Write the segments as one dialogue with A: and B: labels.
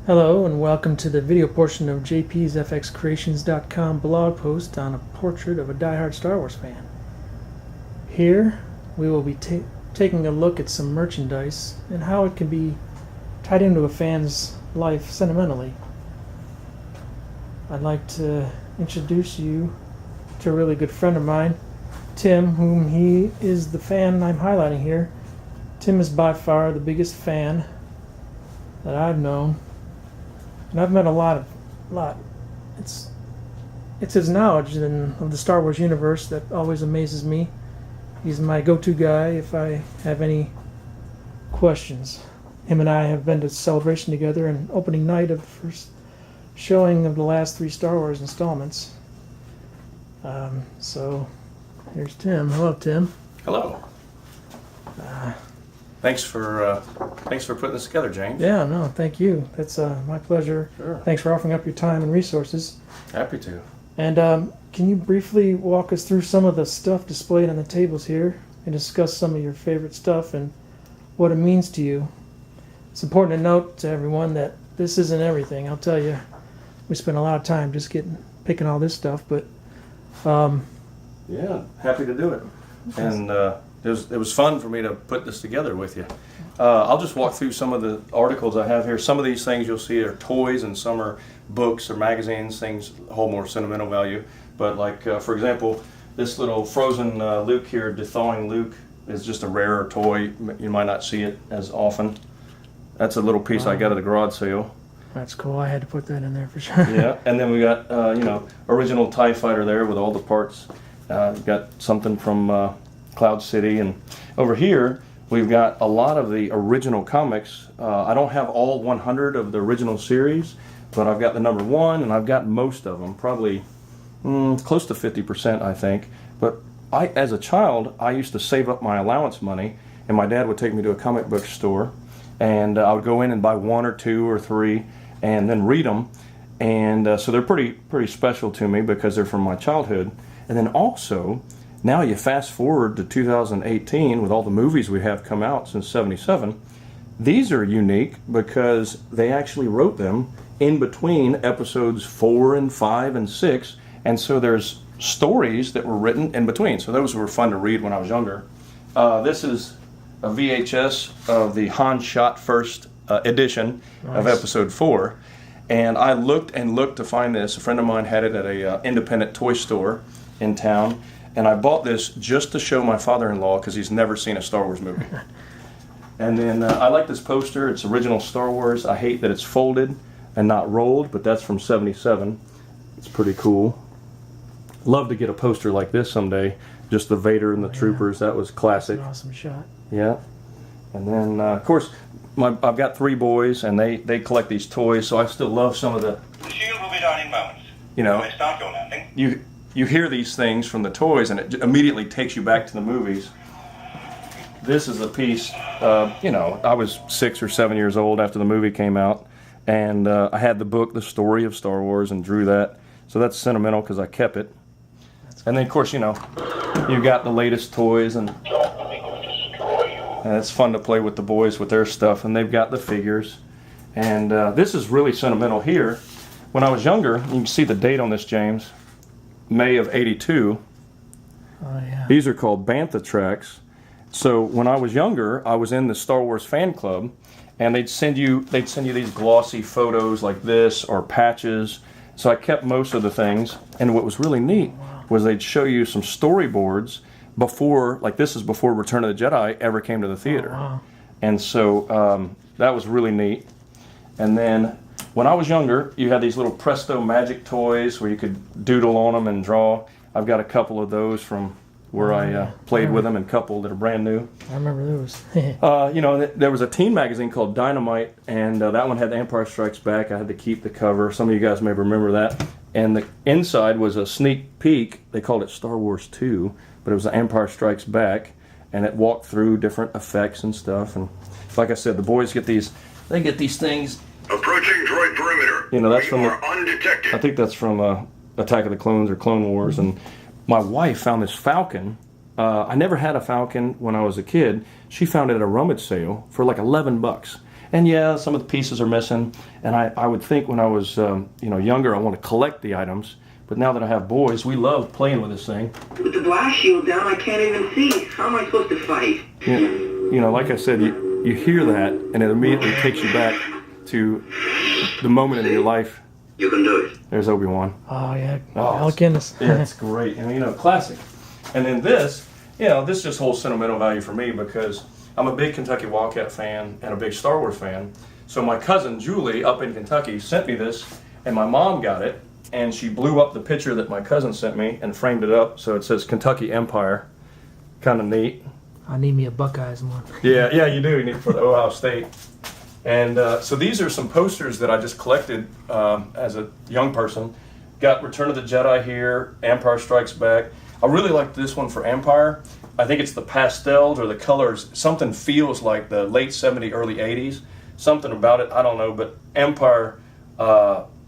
A: Hello and welcome to the video portion of JP's FXCreations.com blog post on a portrait of a die-hard Star Wars fan. Here we will be taking a look at some merchandise and how it can be tied into a fan's life sentimentally. I'd like to introduce you to a really good friend of mine, Tim, whom he is the fan I'm highlighting here. Tim is by far the biggest fan that I've known. And I've met a lot. It's his knowledge of the Star Wars universe that always amazes me. He's my go-to guy if I have any questions. Him and I have been to Celebration together and opening night of the first showing of the last 3 Star Wars installments. So here's Tim. Hello, Tim.
B: Hello. Thanks for putting this together, James.
A: Yeah, no, thank you. That's my pleasure.
B: Sure.
A: Thanks for offering up your time and resources.
B: Happy to.
A: And can you briefly walk us through some of the stuff displayed on the tables here and discuss some of your favorite stuff and what it means to you? It's important to note to everyone that this isn't everything. I'll tell you, we spent a lot of time just picking all this stuff, but
B: Yeah, happy to do it. And it was fun for me to put this together with you. I'll just walk through some of the articles I have here. Some of these things you'll see are toys and some are books or magazines, things hold more sentimental value. But like, for example, this little frozen Luke here, Dethawing Luke, is just a rarer toy. You might not see it as often. That's a little piece I got at a garage sale.
A: that's cool. I had to put that in there for sure.
B: Yeah, and then we got, original TIE Fighter there with all the parts. We've got something from Cloud City, and over here we've got a lot of the original comics. I don't have all 100 of the original series, but I've got the number 1 and I've got most of them, probably close to 50% I think. But as a child, I used to save up my allowance money, and my dad would take me to a comic book store, and I would go in and buy 1 or 2 or 3 and then read them. And so they're pretty special to me because they're from my childhood. And then also, now you fast forward to 2018 with all the movies we have come out since '77. These are unique because they actually wrote them in between episodes 4 and 5 and 6, and so there's stories that were written in between. So those were fun to read when I was younger. This is a VHS of the Han Shot First edition of episode 4, and I looked and looked to find this. A friend of mine had it at a independent toy store in town, and I bought this just to show my father-in-law because he's never seen a Star Wars movie. And then I like this poster. It's original Star Wars. I hate that it's folded and not rolled, but that's from '77. It's pretty cool. Love to get a poster like this someday. Just the Vader and the troopers. That was classic.
A: That's an awesome shot.
B: Yeah. And then, of course, I've got 3 boys, and they collect these toys, so I still love some of the...
C: The shield will be down in moments.
B: You know,
C: When I start your landing.
B: you hear these things from the toys, and it immediately takes you back to the movies. This is a piece, I was 6 or 7 years old after the movie came out, and I had the book, The Story of Star Wars, and drew that. So that's sentimental because I kept it. And then, of course, you got the latest toys, and it's fun to play with the boys with their stuff, and they've got the figures. And this is really sentimental here. When I was younger, you can see the date on this, James, May of '82.
A: Oh yeah.
B: These are called Bantha tracks. So when I was younger, I was in the Star Wars fan club, and they'd send you these glossy photos like this or patches. So I kept most of the things, and what was really neat was they'd show you some storyboards before, like this is before Return of the Jedi ever came to the theater.
A: Oh, wow.
B: And so that was really neat. And then when I was younger, you had these little Presto Magic toys where you could doodle on them and draw. I've got a couple of those from where I played with them, and a couple that are brand new.
A: I remember those.
B: There was a teen magazine called Dynamite, and that one had The Empire Strikes Back. I had to keep the cover. Some of you guys may remember that. And the inside was a sneak peek. They called it Star Wars 2, but it was The Empire Strikes Back, and it walked through different effects and stuff. And like I said, the boys get these things.
C: Approaching droid perimeter.
B: That's from
C: undetected.
B: I think that's from Attack of the Clones or Clone Wars. And my wife found this Falcon. I never had a Falcon when I was a kid. She found it at a rummage sale for like $11. And yeah, some of the pieces are missing. And I would think when I was younger, I want to collect the items. But now that I have boys, we love playing with this thing.
D: With the blast shield down, I can't even see. How am I supposed to fight?
B: Like I said, you hear that, and it immediately takes you back to the moment in your life.
C: You can do it.
B: There's Obi-Wan.
A: Oh yeah,
B: Oh,
A: Alec Guinness.
B: Yeah, it's great. And classic. And then this just holds sentimental value for me because I'm a big Kentucky Wildcat fan and a big Star Wars fan. So my cousin Julie up in Kentucky sent me this, and my mom got it, and she blew up the picture that my cousin sent me and framed it up so it says Kentucky Empire. Kind of neat.
A: I need me a Buckeyes one.
B: Yeah, you do. You need for the Ohio State. And so these are some posters that I just collected as a young person. Got Return of the Jedi here, Empire Strikes Back. I really like this one for Empire. I think it's the pastels or the colors. Something feels like the late 70s, early 80s. Something about it, I don't know. But Empire,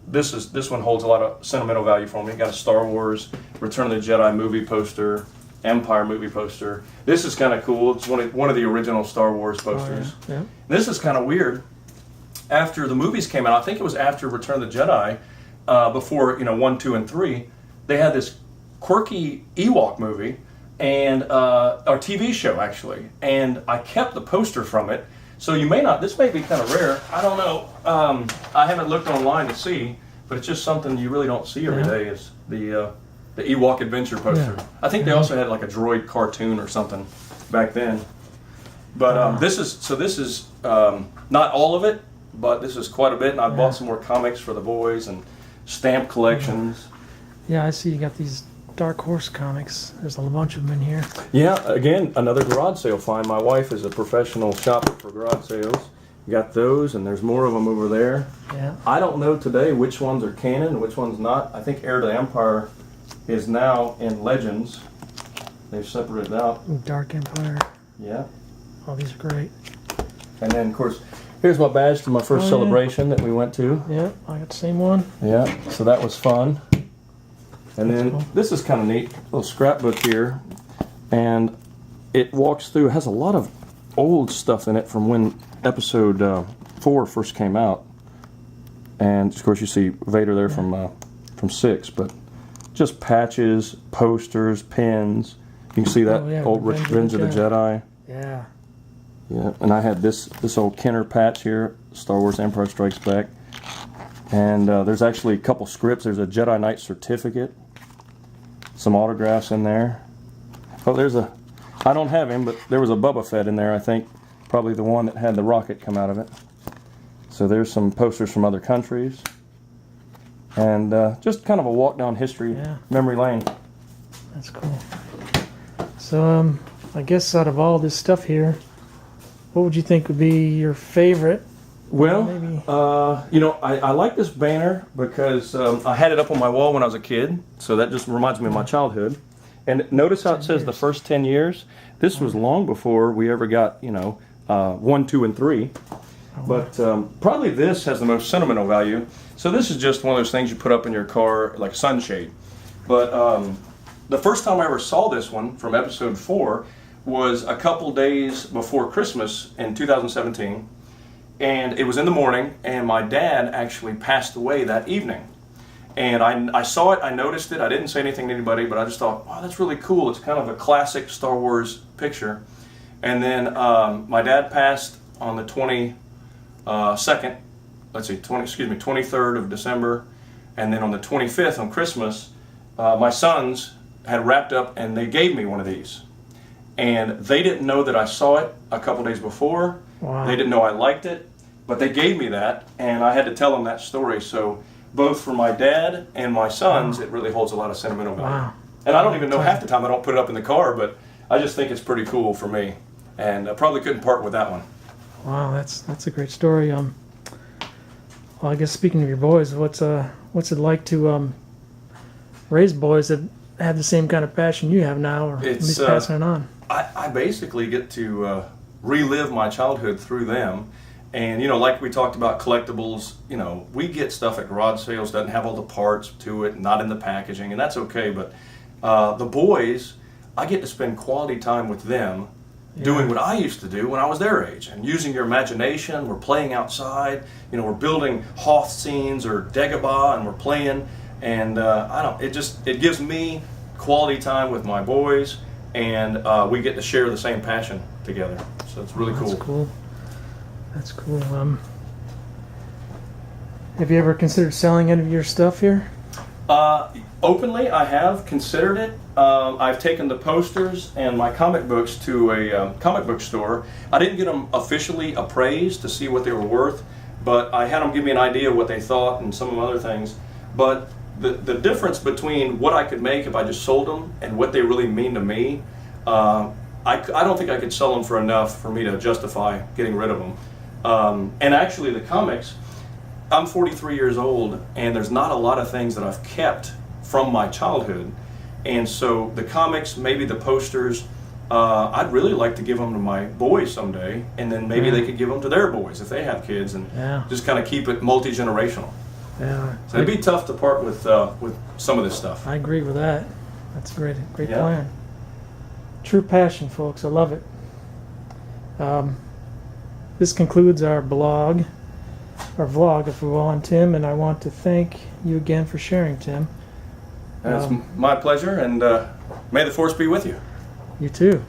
B: this one holds a lot of sentimental value for me. Got a Star Wars, Return of the Jedi movie poster, Empire movie poster. This is kind of cool. It's one of the original Star Wars posters.
A: Oh, yeah.
B: This is kind of weird. After the movies came out, I think it was after Return of the Jedi, before 1, 2, and 3, they had this quirky Ewok movie and or TV show actually, and I kept the poster from it. So this may be kind of rare. I don't know. I haven't looked online to see, but it's just something you really don't see every day. Is the Ewok Adventure poster.
A: Yeah.
B: I think they also had like a droid cartoon or something back then. But this is not all of it, but this is quite a bit. And I bought some more comics for the boys and stamp collections.
A: Yeah, I see you got these Dark Horse comics. There's a bunch of them in here.
B: Yeah, again, another garage sale find. My wife is a professional shopper for garage sales. You got those, and there's more of them over there.
A: Yeah.
B: I don't know today which ones are canon and which ones not. I think Heir to the Empire is now in Legends. They've separated out.
A: Dark Empire.
B: Yeah.
A: Oh, these are great.
B: And then, of course, here's my badge to my first celebration that we went to.
A: Yeah, I got the same one.
B: Yeah, so that was fun. And
A: That's
B: then
A: cool.
B: this is kind of neat, little scrapbook here, and it walks through. It has a lot of old stuff in it from when episode 4 first came out, and of course you see Vader there from 6, but just patches, posters, pins. You can see that old Revenge of the Jedi.
A: Yeah.
B: Yeah, and I had this old Kenner patch here, Star Wars Empire Strikes Back. And there's actually a couple scripts. There's a Jedi Knight certificate, some autographs in there. Oh, I don't have him, but there was a Boba Fett in there, I think. Probably the one that had the rocket come out of it. So there's some posters from other countries. And just kind of a walk down history, memory lane.
A: That's cool. So, I guess out of all this stuff here, what would you think would be your favorite?
B: Well,
A: Maybe.
B: I like this banner because I had it up on my wall when I was a kid, so that just reminds me of my childhood. And notice how it says the first 10 years? This was long before we ever got, 1, 2, and 3. But probably this has the most sentimental value. So this is just one of those things you put up in your car, like a sunshade. But the first time I ever saw this one from episode 4 was a couple days before Christmas in 2017. And it was in the morning, and my dad actually passed away that evening. And I saw it, I noticed it, I didn't say anything to anybody, but I just thought, wow, that's really cool. It's kind of a classic Star Wars picture. And then my dad passed on the 23rd of December. And then on the 25th, on Christmas, my sons had wrapped up, and they gave me one of these. And they didn't know that I saw it a couple days before.
A: Wow.
B: They didn't know I liked it, but they gave me that, and I had to tell them that story. So both for my dad and my sons, it really holds a lot of sentimental value.
A: Wow.
B: And I don't even know half the time. I don't put it up in the car, but I just think it's pretty cool for me. And I probably couldn't part with that one.
A: Wow, that's a great story. Well, I guess speaking of your boys, what's it like to raise boys that have the same kind of passion you have now, or at least passing it on?
B: I basically get to relive my childhood through them. And, like we talked about collectibles, we get stuff at garage sales, doesn't have all the parts to it, not in the packaging, and that's okay. But the boys, I get to spend quality time with them doing what I used to do when I was their age, and using your imagination. We're playing outside. You know, we're building Hoth scenes or Dagobah, and we're playing. And it gives me quality time with my boys, and we get to share the same passion together. So it's really cool.
A: That's cool. That's cool. Have you ever considered selling any of your stuff here?
B: Openly, I have considered it. I've taken the posters and my comic books to a comic book store. I didn't get them officially appraised to see what they were worth, but I had them give me an idea of what they thought and some other things. But the difference between what I could make if I just sold them and what they really mean to me, I don't think I could sell them for enough for me to justify getting rid of them. And actually, the comics, I'm 43 years old, and there's not a lot of things that I've kept from my childhood. And so the comics, maybe the posters, I'd really like to give them to my boys someday, and then maybe they could give them to their boys if they have kids, and just kind of keep it multi-generational.
A: Yeah.
B: So it'd be tough to part with some of this stuff.
A: I agree with that. That's a great
B: Yeah.
A: plan. True passion, folks. I love it. This concludes our vlog, if we will, on Tim, and I want to thank you again for sharing, Tim.
B: And it's my pleasure, and may the force be with you.
A: You too.